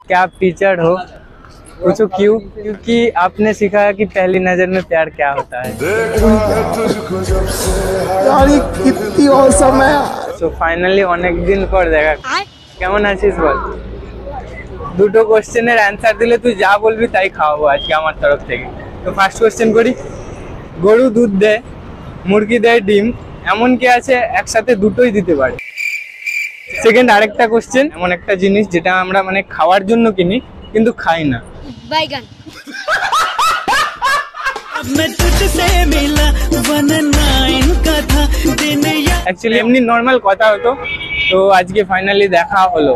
क्या आप टीचर हो? पूछो क्यों? क्योंकि आपने सिखाया कि पहली नजर में प्यार क्या होता है। यार ये कितनी औसम है। सो फाइनली अनेक दिन पर দেখা। কেমন আছিস বল? দুটো কোশ্চেনের অ্যানসার দিলে তুই যা বলবি তাই খাওয়াবো আজকে আমার তরফ থেকে। তো ফার্স্ট কোশ্চেন করি, গরু দুধ দেয়, মুরগি দেয় ডিম, এমন কি আছে একসাথে দুটোই দিতে পারে? সেকেন্ড আরেকটা কোশ্চেন, এমন একটা জিনিস যেটা আমরা মানে খাওয়ার জন্য কিনি কিন্তু খাই না। बैगन। एक्चुअली एमनी नॉर्मल কথা হতো, তো আজকে ফাইনালি দেখা হলো।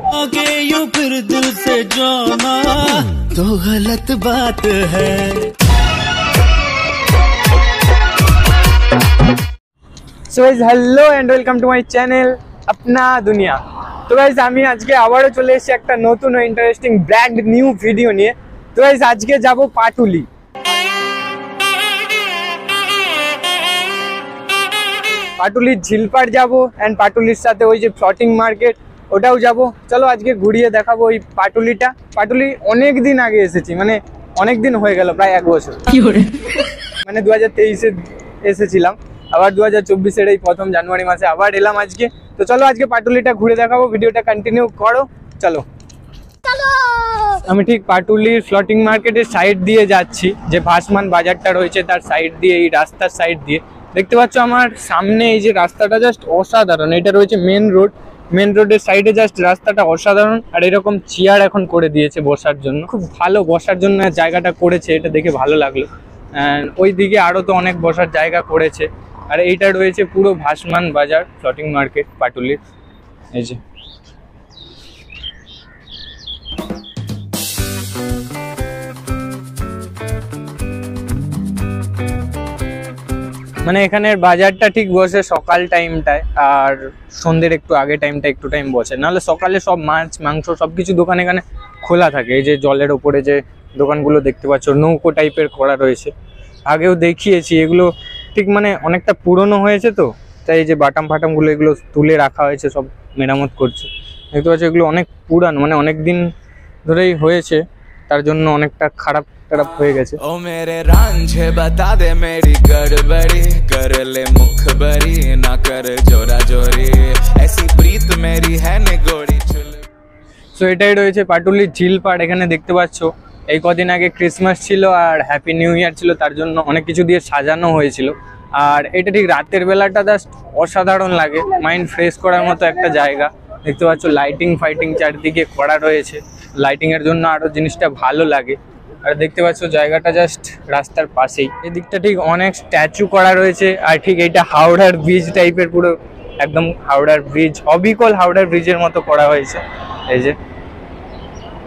तो गलत बात है। So guys hello and welcome to my channel अपना दुनिया। তো গাইস আমি আজকে আবারও চলে এসেছি একটা নতুন ও ইন্টারেস্টিং ব্র্যান্ড নিউ ভিডিও নিয়ে। তো গাইস আজকে যাব পাটুলি। পাটুলির ঝিলপাড় যাব এন্ড পাটুলির সাথে ওই যে ফ্লোটিং মার্কেট ওটাও যাব। চলো আজকে ঘুরিয়ে দেখাবো ওই পাটুলিটা। পাটুলি অনেক দিন আগে এসেছি, মানে অনেক দিন হয়ে গেল, প্রায় 1 বছর। মানে 2023-এ এসেছিলাম, আবার 2024-এর এই প্রথম জানুয়ারি মাসে আবার এলাম আজকে। তো চলো আজকে পাটুলিটা ঘুরে দেখাবো, ভিডিওটা কন্টিনিউ করো। চলো আমি ঠিক পাটুলির ফ্লোটিং মার্কেটের সাইড দিয়ে যাচ্ছি, যে ভাসমান বাজারটা রয়েছে তার সাইড দিয়ে, এই রাস্তার সাইড দিয়ে। দেখতে পাচ্ছ আমার সামনে এই যে রাস্তাটা জাস্ট অসাধারণ। এটা রয়েছে মেন রোড, মেন রোডের সাইডে জাস্ট রাস্তাটা অসাধারণ। আর এরকম চেয়ার এখন করে দিয়েছে বসার জন্য, খুব ভালো বসার জন্য জায়গাটা করেছে, এটা দেখে ভালো লাগলো। অ্যান্ড ওই দিকে আরও তো অনেক বসার জায়গা করেছে। আর এইটা রয়েছে পুরো ভাসমান বাজার ফ্লোটিং মার্কেট পাটুলির। এই যে মানে এখানের বাজারটা ঠিক বসে সকাল টাইমটায়, আর সন্ধ্যের একটু আগে টাইমটা একটু টাইম বসে, নাহলে সকালে সব মাছ মাংস সবকিছু দোকান এখানে খোলা থাকে। এই যে জলের ওপরে যে দোকানগুলো দেখতে পাচ্ছ, নৌকো টাইপের করা রয়েছে, আগেও দেখিয়েছি। এগুলো ঠিক মানে অনেকটা পুরনো হয়েছে, তো তাই এই যে বাটাম ফাটামগুলো এগুলো তুলে রাখা হয়েছে, সব মেরামত করছে। দেখতে পাচ্ছ এগুলো অনেক পুরানো, মানে অনেক দিন ধরেই হয়েছে, তার জন্য অনেকটা খারাপ হয়ে গেছে। ও মেরে রাঞ্ঝে বাতা দে মেরি গড়বড়ি কর লে মুখবরি না কর জোরা জোরি ऐसी प्रीत मेरी है ने गोड़ी चुल। সো এটাই রয়েছে পাটুলির ঝিলপাড়। এখানে দেখতে পাচ্ছ এই কদিন আগে ক্রিসমাস ছিল আর হ্যাপি নিউ ইয়ার ছিল, তার জন্য অনেক কিছু দিয়ে সাজানো হয়েছিল। আর এটা ঠিক রাতের বেলাটা জাস্ট অসাধারণ লাগে, মাইন্ড ফ্রেশ করার মতো একটা জায়গা। দেখতে পাচ্ছ লাইটিং ফাইটিং চারদিকে করা রয়েছে, লাইটিংয়ের জন্য আরও জিনিসটা ভালো লাগে। আর দেখতে পাচ্ছ জায়গাটা জাস্ট রাস্তার পাশেই, এদিকটা ঠিক অনেক স্ট্যাচু করা রয়েছে। আর ঠিক এইটা হাওড়ার ব্রিজ টাইপের, পুরো একদম হাওড়ার ব্রিজ, অবিকল হাওড়ার ব্রিজের মতো করা হয়েছে। এই যে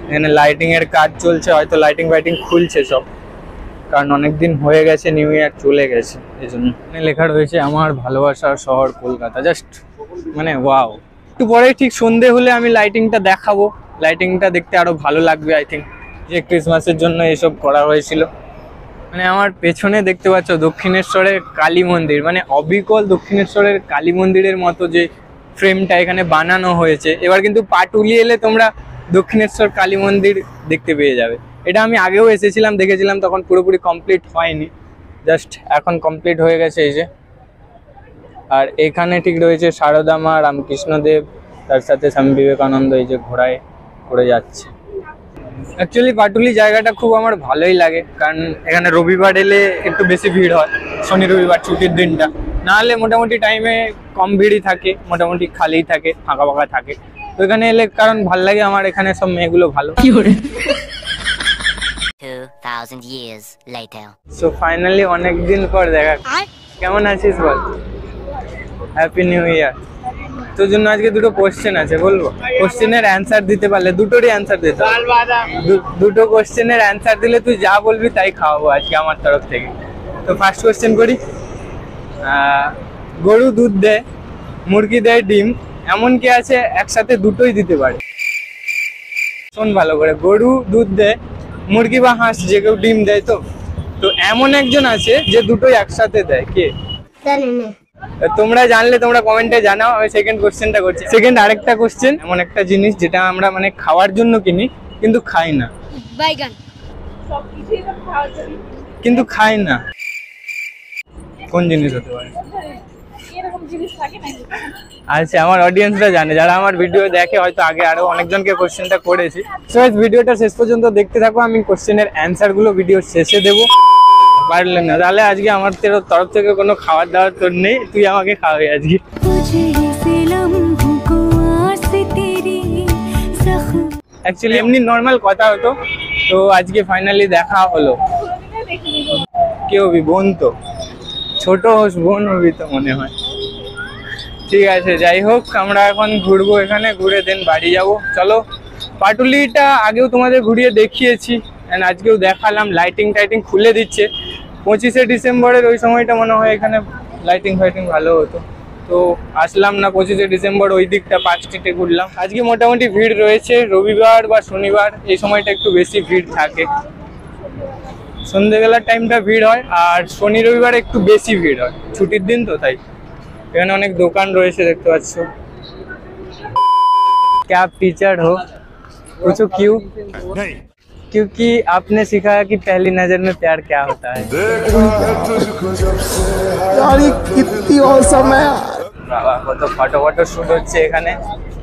এখানে লাইটিং এর কাজ চলছে, হয়তো লাইটিং ফাইটিং খুলছে সব, কারণ অনেকদিন হয়ে গেছে, নিউ ইয়ার চলে গেছে, এই জন্য। লেখা রয়েছে আমার ভালোবাসার শহর কলকাতা, জাস্ট মানে ওয়াও। একটু পরে ঠিক সন্ধে হলে আমি লাইটিংটা দেখাবো, লাইটিংটা দেখতে আরো ভালো লাগবে আই থিঙ্ক, যে ক্রিসমাসের জন্য এসব করা হয়েছিল। মানে আমার পেছনে দেখতে পাচ্ছ দক্ষিণেশ্বরের কালী মন্দির, মানে অবিকল দক্ষিণেশ্বরের কালী মন্দিরের মতো যে ফ্রেমটা এখানে বানানো হয়েছে। এবার কিন্তু পাটুলি এলে তোমরা দক্ষিণেশ্বর কালী মন্দির দেখতে পেয়ে যাবে। এটা আমি আগেও এসেছিলাম, দেখেছিলাম, তখন পুরোপুরি কমপ্লিট হয়নি, জাস্ট এখন কমপ্লিট হয়ে গেছে এই যে। আর এখানে ঠিক রয়েছে সারদা মা, রামকৃষ্ণদেব, তার সাথে স্বামী বিবেকানন্দ এই যে ঘোড়ায় করে যাচ্ছে। অ্যাকচুয়ালি পাটুলি জায়গাটা খুব আমার ভালোই লাগে, কারণ এখানে রবিবার এলে একটু বেশি ভিড় হয়, শনি রবিবার ছুটির দিনটা। নাহলে মোটামুটি টাইমে কম ভিড়ই থাকে, মোটামুটি খালিই থাকে, ফাঁকা ফাঁকা থাকে। তো এখানে এলে কারণ ভাল লাগে আমার, এখানে সব মেয়েগুলো ভালো। 2000 years later. সো ফাইনালি অনেক দিন পর দেখা। কেমন আছিস বল? Happy new year. তোর জন্য আজকে দুটো কোশ্চেন আছে, বলবো? কোশ্চেনের অ্যান্সার দিতে পারলে, দুটোরই অ্যান্সার দিতে হবে। দুটো কোশ্চেনের অ্যান্সার দিলে তুই যা বলবি তাই খাওয়াবো আজকে আমার তরফ থেকে। তো ফার্স্ট কোশ্চেন করি, গরু দুধ দেয়, মুরগি দেয় ডিম, এমন কি আছে একসাথে দুটোই দিতে পারে? শোন ভালো করে, গরু দুধ দেয়, মুরগি বা হাঁস যে কেউ ডিম দেয়, তো এমন একজন আছে যে দুটোই একসাথে দেয়, কে? তোমরা জানলে তোমরা কমেন্টে জানাও। আমি সেকেন্ড কোশ্চেনটা করছি। সেকেন্ড আরেকটা কোশ্চেন, এমন একটা জিনিস যেটা আমরা মানে খাওয়ার জন্য কিনি কিন্তু খাই না, বাইগান কিন্তু খাই না। কোন জিনিস হতে পারে? আচ্ছা, আমার অডিয়েন্সরা জানে, যারা আমার ভিডিও দেখে, হয়তো আগে আরো অনেকজনকে কোশ্চেনটা করেছি। সো ভিডিওটা শেষ পর্যন্ত দেখতে থাকো, আমি কোশ্চেনের অ্যান্সার গুলো ভিডিওর শেষে দেবো। পারলে না তাহলে আজকে আমার তরফ থেকে কোনো খাবার দাবার তোর নেই, তুই আমাকে খাওয়াবি আজকে। অ্যাকচুয়ালি এমনি নর্মাল কথা হতো, তো আজকে ফাইনালি দেখা হলো। কে হবি? বোন তো, ছোট বোন হবি তো মনে হয়। ঠিক আছে, যাই হোক, আমরা এখন ঘুরবো, এখানে ঘুরে দেন বাড়ি যাব। চলো, পাটুলিটা আগেও তোমাদের ঘুরিয়ে দেখিয়েছি, অ্যান্ড আজকেও দেখালাম। লাইটিং টাইটিং খুলে দিচ্ছে 25শে ডিসেম্বরের ওই সময়টা মনে হয় এখানে লাইটিং ফাইটিং ভালো হতো, তো আসলাম না 25শে ডিসেম্বর ওই দিকটা পার্ক স্ট্রিটে ঘুরলাম। আজকে মোটামুটি ভিড় রয়েছে, রবিবার বা শনিবার এই সময়টা একটু বেশি ভিড় থাকে, সন্ধ্যেবেলার টাইমটা ভিড় হয়, আর শনি রবিবার একটু বেশি ভিড় হয়, ছুটির দিন তো তাই। এখানে অনেক দোকান রয়েছে দেখতে পাচ্ছ। क्या आप टीचर हो? पूछो क्यों? क्योंकि आपने सिखाया कि पहली नजर में प्यार क्या होता है। यार ये कितनी औसम है। বাবা, কত ফটো শুট হচ্ছে এখানে,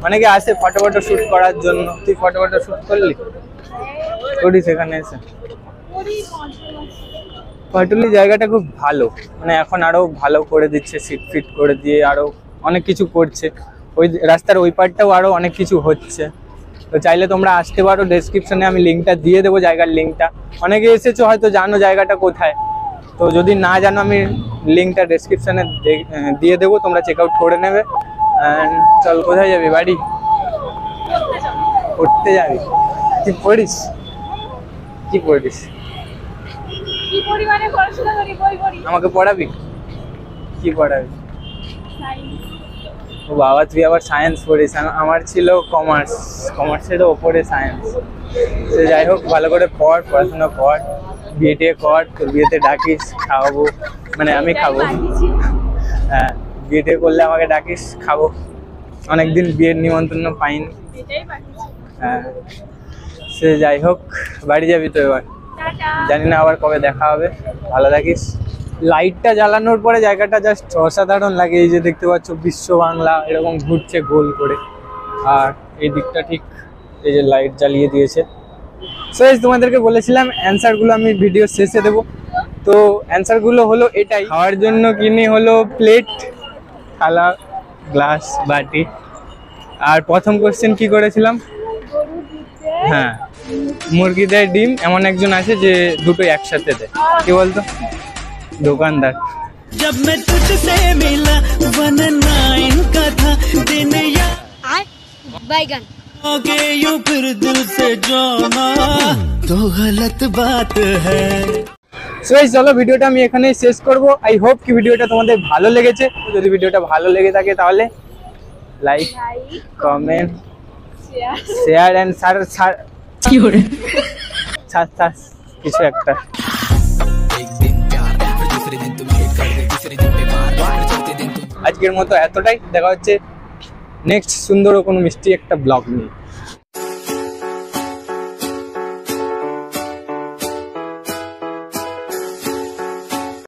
অনেকে আসে ফটো শুট করার জন্য। তুই ফটো শুট করলি? করিস এখানে এসে? পাটুলি জায়গাটা খুব ভালো, মানে এখন আরো ভালো করে দিচ্ছে, সিট ফিট করে দিয়ে আরো অনেক কিছু করছে। ওই রাস্তার ওই পার্টটাও আরো অনেক কিছু হচ্ছে, তো চাইলে তোমরা আসতে পারো। ডেসক্রিপশনে আমি লিঙ্কটা দিয়ে দেবো, জায়গার লিঙ্কটা। অনেকে এসেছো হয়তো জানো জায়গাটা কোথায়, তো যদি না জানো আমি লিঙ্কটা ডেসক্রিপশনে দিয়ে দেবো, তোমরা চেক আউট করে নেবে। অ্যান্ড চল, কোথায় যাবি? বাড়ি পড়তে যাবি? তুই পড়িস? কি পড়িস? আমাকে পড়াবি? কি পড়াবি? ও বাবা, তুই আবার সায়েন্স পড়িস? আমার ছিল কমার্স, কমার্সের ওপরে সায়েন্স। তো যাই হোক, ভালো করে পড়াশোনা কর, বিয়ে কর, তোর বিয়েতে ডাকিস, খাওয়াবো, মানে আমি খাবো। হ্যাঁ, বিয়ে করলে আমাকে ডাকিস, খাবো। অনেকদিন বিয়ের নিমন্ত্রণ পাইনি। হ্যাঁ, সে যাই হোক, বাড়ি যাবি তো এবার? জানি না আবার কবে দেখা হবে। ভালো থাকিস। লাইটটা জ্বালানোর পরে জায়গাটা জাস্ট অসাধারণ লাগে। এই যে দেখতে পাচ্ছ বিশ্ব বাংলা এরকম ঘুরছে গোল করে, আর এই দিকটা ঠিক এই যে লাইট জ্বালিয়ে দিয়েছে। সো তোমাদেরকে বলেছিলাম অ্যান্সারগুলো আমি ভিডিও শেষে দেবো। তো অ্যান্সারগুলো হলো এটাই। খাওয়ার জন্য কিনে হলো প্লেট, থালা, গ্লাস, বাটি। আর প্রথম কোশ্চেন কি করেছিলাম? হ্যাঁ, মুরগি দেয় ডিম, এমন একজন আছে যে দুটো একসাথে দেয়। কি বলতো? দোকানদার। जब मैं तुझसे मिला 19 का था दिन याद বাইগান के यूं फिर दिल से जाना तो गलत बात है। সো চলো, ভিডিওটা আমি এখানেই শেষ করব। আই হোপ কি ভিডিওটা তোমাদের ভালো লেগেছে। যদি ভিডিওটা ভালো লেগে থাকে তাহলে লাইক, কমেন্ট, শেয়ার এন্ড কিছু একটা। আজকের মতো এতটাই, দেখা হচ্ছে নেক্সট সুন্দর ও কোনো মিষ্টি একটা ব্লগ নিয়ে।